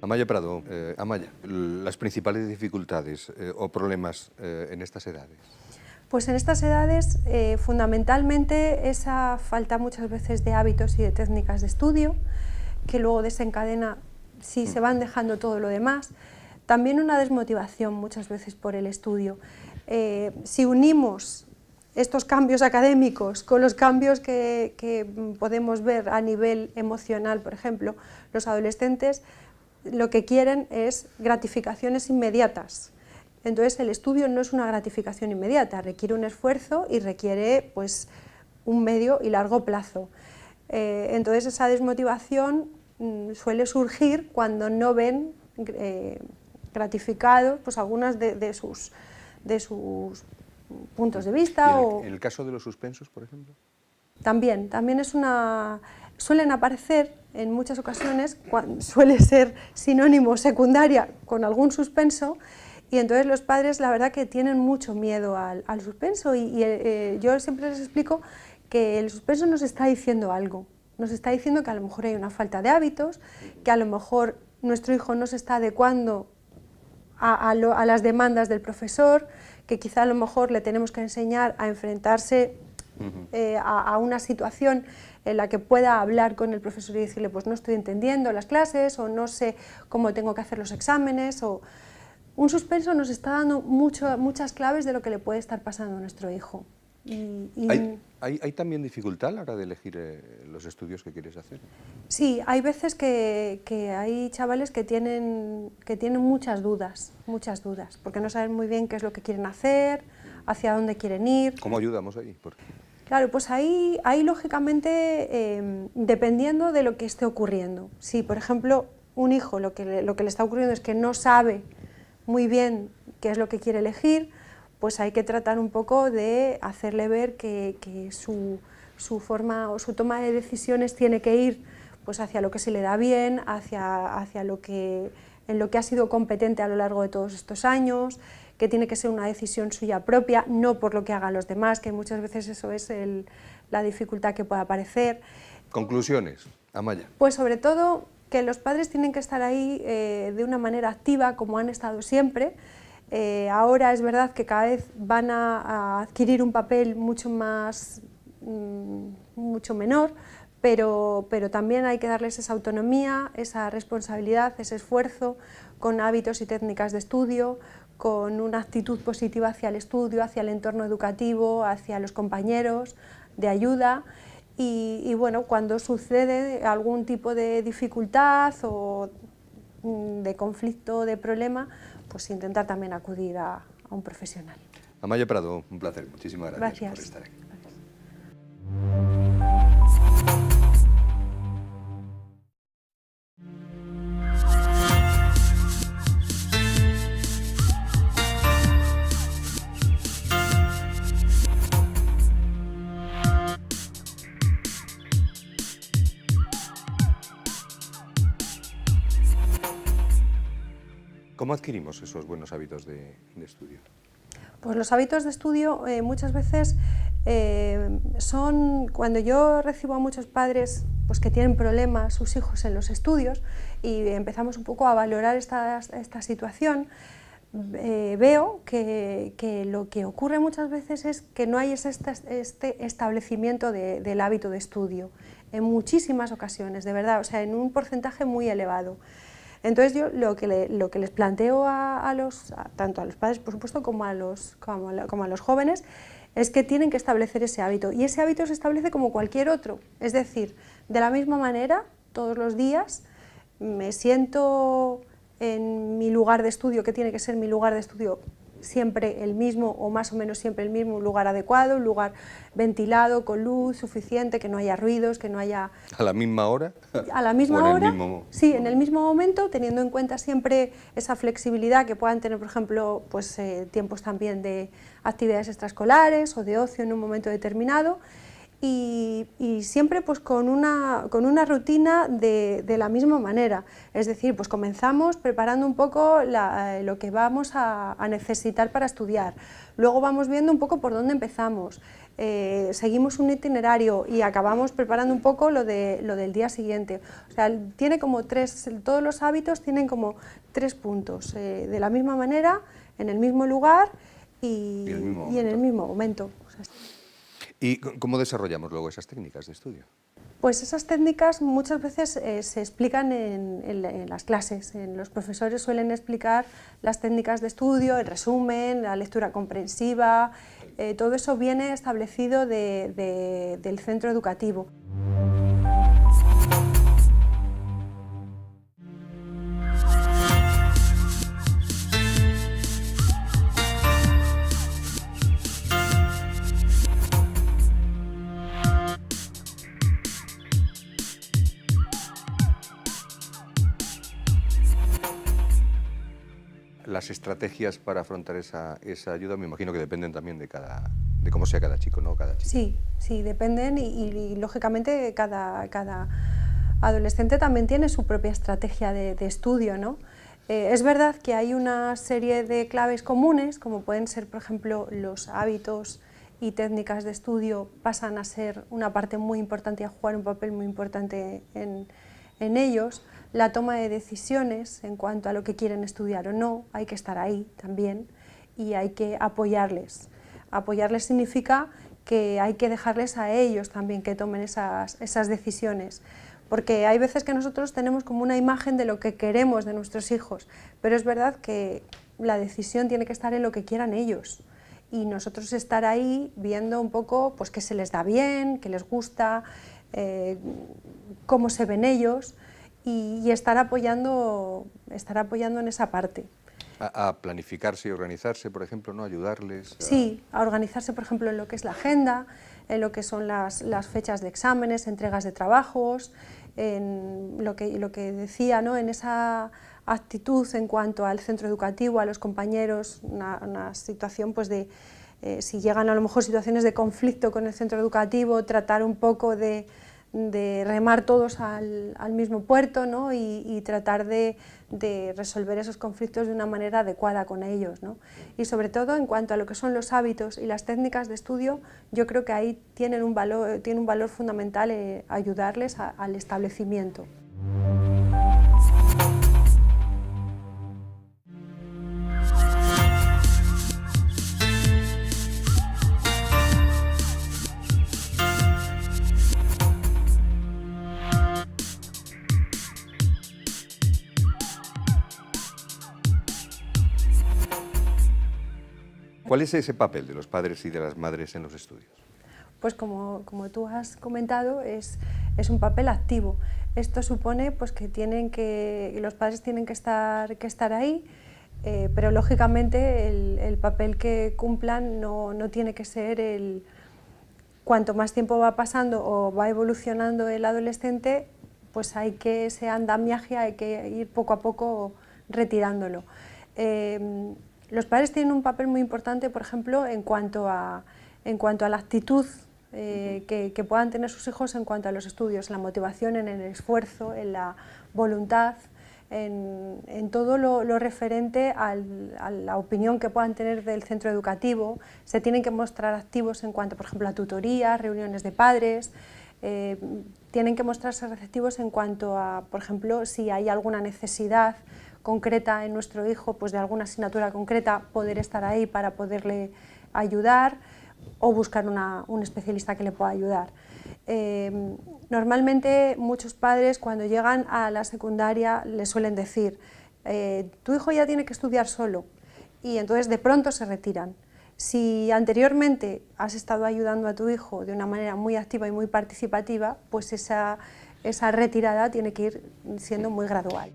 Amaya Prado, Amaya, las principales dificultades o problemas en estas edades. Pues en estas edades, fundamentalmente, esa falta muchas veces de hábitos y de técnicas de estudio, que luego desencadena si se van dejando todo lo demás. También una desmotivación muchas veces por el estudio. Si unimos estos cambios académicos con los cambios que podemos ver a nivel emocional, por ejemplo, los adolescentes lo que quieren es gratificaciones inmediatas. Entonces el estudio no es una gratificación inmediata, requiere un esfuerzo y requiere pues, un medio y largo plazo. Entonces esa desmotivación suele surgir cuando no ven gratificados pues, algunas de sus puntos de vista. ¿En el caso de los suspensos, por ejemplo? También es suelen aparecer en muchas ocasiones, suele ser sinónimo secundaria con algún suspenso, y entonces los padres la verdad que tienen mucho miedo al suspenso y yo siempre les explico que el suspenso nos está diciendo algo, nos está diciendo que a lo mejor hay una falta de hábitos, que a lo mejor nuestro hijo no se está adecuando a las demandas del profesor, que quizá a lo mejor le tenemos que enseñar a enfrentarse a una situación en la que pueda hablar con el profesor y decirle pues no estoy entendiendo las clases o no sé cómo tengo que hacer los exámenes. Un suspenso nos está dando muchas claves de lo que le puede estar pasando a nuestro hijo. ¿Hay también dificultad a la hora de elegir los estudios que quieres hacer? Sí, hay veces que hay chavales que tienen muchas dudas, porque no saben muy bien qué es lo que quieren hacer, hacia dónde quieren ir. ¿Cómo ayudamos ahí? Claro, pues ahí lógicamente, dependiendo de lo que esté ocurriendo. Si, por ejemplo, un hijo lo que le está ocurriendo es que no sabe muy bien qué es lo que quiere elegir, pues hay que tratar un poco de hacerle ver que su forma o su toma de decisiones tiene que ir pues, hacia lo que se le da bien, hacia en lo que ha sido competente a lo largo de todos estos años, que tiene que ser una decisión suya propia, no por lo que hagan los demás, que muchas veces eso es la dificultad que puede aparecer. Conclusiones, Amaya. Pues sobre todo que los padres tienen que estar ahí de una manera activa, como han estado siempre. Ahora es verdad que cada vez van a adquirir un papel mucho menor, pero también hay que darles esa autonomía, esa responsabilidad, ese esfuerzo, con hábitos y técnicas de estudio, con una actitud positiva hacia el estudio, hacia el entorno educativo, hacia los compañeros, de ayuda. Y bueno, cuando sucede algún tipo de dificultad o de conflicto, de problema, pues intentar también acudir a un profesional. Amaya Prado, un placer. Muchísimas gracias. Gracias. Por estar aquí. ¿Cómo adquirimos esos buenos hábitos de estudio? Pues los hábitos de estudio muchas veces son, cuando yo recibo a muchos padres pues, que tienen problemas sus hijos en los estudios y empezamos un poco a valorar esta situación, veo que lo que ocurre muchas veces es que no hay este establecimiento del hábito de estudio, en muchísimas ocasiones, de verdad, o sea, en un porcentaje muy elevado. Entonces yo lo que les planteo tanto a los padres, por supuesto, como a los jóvenes, es que tienen que establecer ese hábito, y ese hábito se establece como cualquier otro, es decir, de la misma manera, todos los días, me siento en mi lugar de estudio, que tiene que ser mi lugar de estudio siempre el mismo o más o menos siempre el mismo, un lugar adecuado, un lugar ventilado, con luz suficiente, que no haya ruidos, que no haya... ¿A la misma hora? A la misma hora, sí, momento. en el mismo momento, teniendo en cuenta siempre esa flexibilidad que puedan tener, por ejemplo, pues, tiempos también de actividades extraescolares o de ocio en un momento determinado, y siempre pues, con una rutina de la misma manera, es decir, pues comenzamos preparando un poco lo que vamos a necesitar para estudiar, luego vamos viendo un poco por dónde empezamos, seguimos un itinerario y acabamos preparando un poco lo del día siguiente. O sea, tiene como todos los hábitos tienen como 3 puntos, de la misma manera, en el mismo lugar y en el mismo momento. O sea, ¿Y cómo desarrollamos luego esas técnicas de estudio? Pues esas técnicas muchas veces se explican en las clases. Los profesores suelen explicar las técnicas de estudio, el resumen, la lectura comprensiva, todo eso viene establecido del centro educativo. Las estrategias para afrontar esa ayuda me imagino que dependen también de cómo sea cada chico, ¿no? Cada chica. Sí, dependen y lógicamente cada adolescente también tiene su propia estrategia de estudio, ¿no? Es verdad que hay una serie de claves comunes, como pueden ser, por ejemplo, los hábitos y técnicas de estudio pasan a ser una parte muy importante y a jugar un papel muy importante en ellos. La toma de decisiones en cuanto a lo que quieren estudiar o no, hay que estar ahí también y hay que apoyarles. Apoyarles significa que hay que dejarles a ellos también que tomen esas decisiones, porque hay veces que nosotros tenemos como una imagen de lo que queremos de nuestros hijos, pero es verdad que la decisión tiene que estar en lo que quieran ellos y nosotros estar ahí viendo un poco pues, qué se les da bien, qué les gusta, cómo se ven ellos y estar apoyando en esa parte. A planificarse y organizarse, por ejemplo, ¿no? Ayudarles. Sí, a organizarse, por ejemplo, en lo que es la agenda, en lo que son las fechas de exámenes, entregas de trabajos, en lo que decía, ¿no? En esa actitud en cuanto al centro educativo, a los compañeros, una situación pues de, si llegan a lo mejor situaciones de conflicto con el centro educativo, tratar un poco de remar todos al mismo puerto, ¿no? y tratar de resolver esos conflictos de una manera adecuada con ellos, ¿no? Y sobre todo en cuanto a lo que son los hábitos y las técnicas de estudio, yo creo que ahí tiene un valor fundamental ayudarles al establecimiento. ¿Cuál es ese papel de los padres y de las madres en los estudios? Pues como tú has comentado, es un papel activo. Esto supone pues, que los padres tienen que estar ahí, pero lógicamente el papel que cumplan no tiene que ser cuanto más tiempo va pasando o va evolucionando el adolescente, pues ese andamiaje hay que ir poco a poco retirándolo. Los padres tienen un papel muy importante, por ejemplo, en cuanto a la actitud que puedan tener sus hijos en cuanto a los estudios, la motivación, en el esfuerzo, en la voluntad, en todo lo referente a la opinión que puedan tener del centro educativo. Se tienen que mostrar activos en cuanto, por ejemplo, a tutorías, reuniones de padres. Tienen que mostrarse receptivos en cuanto a, por ejemplo, si hay alguna necesidad concreta en nuestro hijo, pues de alguna asignatura concreta, poder estar ahí para poderle ayudar o buscar un especialista que le pueda ayudar. Normalmente muchos padres cuando llegan a la secundaria les suelen decir tu hijo ya tiene que estudiar solo y entonces de pronto se retiran. Si anteriormente has estado ayudando a tu hijo de una manera muy activa y muy participativa, pues esa retirada tiene que ir siendo muy gradual.